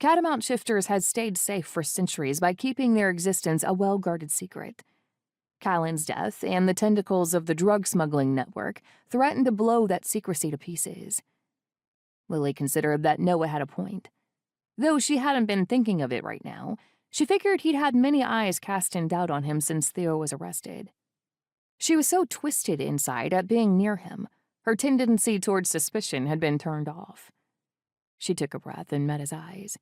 Catamount shifters had stayed safe for centuries by keeping their existence a well-guarded secret. Callan's death and the tentacles of the drug smuggling network threatened to blow that secrecy to pieces. Lily considered that Noah had a point. Though she hadn't been thinking of it right now, she figured he'd had many eyes cast in doubt on him since Theo was arrested. She was so twisted inside at being near him, her tendency towards suspicion had been turned off. She took a breath and met his eyes.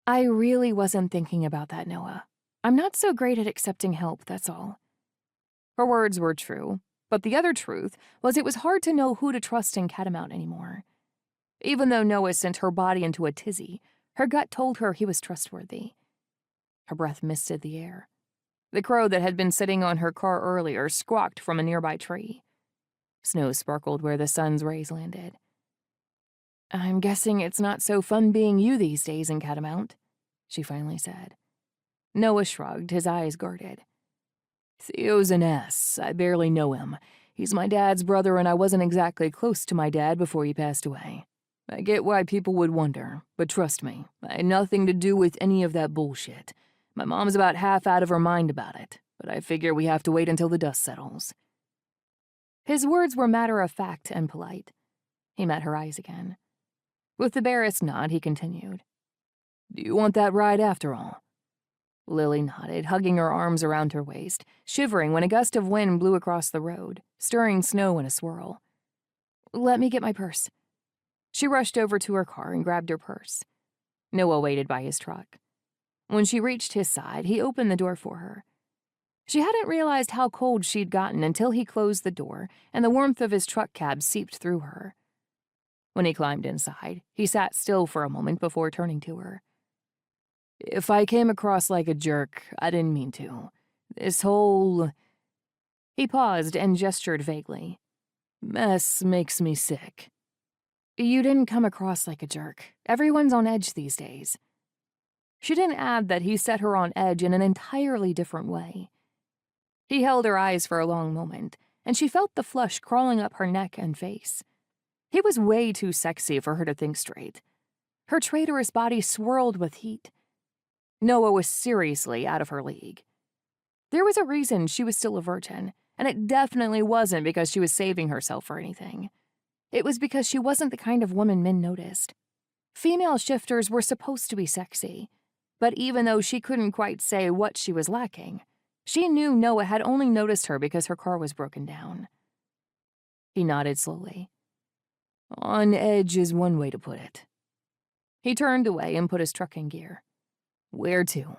I really wasn't thinking about that, Noah. I'm not so great at accepting help, that's all. Her words were true, but the other truth was it was hard to know who to trust in Catamount anymore. Even though Noah sent her body into a tizzy, her gut told her he was trustworthy. Her breath misted the air. The crow that had been sitting on her car earlier squawked from a nearby tree. Snow sparkled where the sun's rays landed. I'm guessing it's not so fun being you these days in Catamount, she finally said. Noah shrugged, his eyes guarded. Theo's an ass. I barely know him. He's my dad's brother, and I wasn't exactly close to my dad before he passed away. I get why people would wonder, but trust me, I had nothing to do with any of that bullshit. My mom's about half out of her mind about it, but I figure we have to wait until the dust settles. His words were matter-of-fact and polite. He met her eyes again. With the barest nod, he continued. Do you want that ride after all? Lily nodded, hugging her arms around her waist, shivering when a gust of wind blew across the road, stirring snow in a swirl. Let me get my purse. She rushed over to her car and grabbed her purse. Noah waited by his truck. When she reached his side, he opened the door for her. She hadn't realized how cold she'd gotten until he closed the door and the warmth of his truck cab seeped through her. When he climbed inside, he sat still for a moment before turning to her. If I came across like a jerk, I didn't mean to. This whole... He paused and gestured vaguely. Mess makes me sick. You didn't come across like a jerk. Everyone's on edge these days. She didn't add that he set her on edge in an entirely different way. He held her eyes for a long moment, and she felt the flush crawling up her neck and face. He was way too sexy for her to think straight. Her traitorous body swirled with heat. Noah was seriously out of her league. There was a reason she was still a virgin, and it definitely wasn't because she was saving herself or anything. It was because she wasn't the kind of woman men noticed. Female shifters were supposed to be sexy, but even though she couldn't quite say what she was lacking, she knew Noah had only noticed her because her car was broken down. He nodded slowly. On edge is one way to put it. He turned away and put his truck in gear. Where to?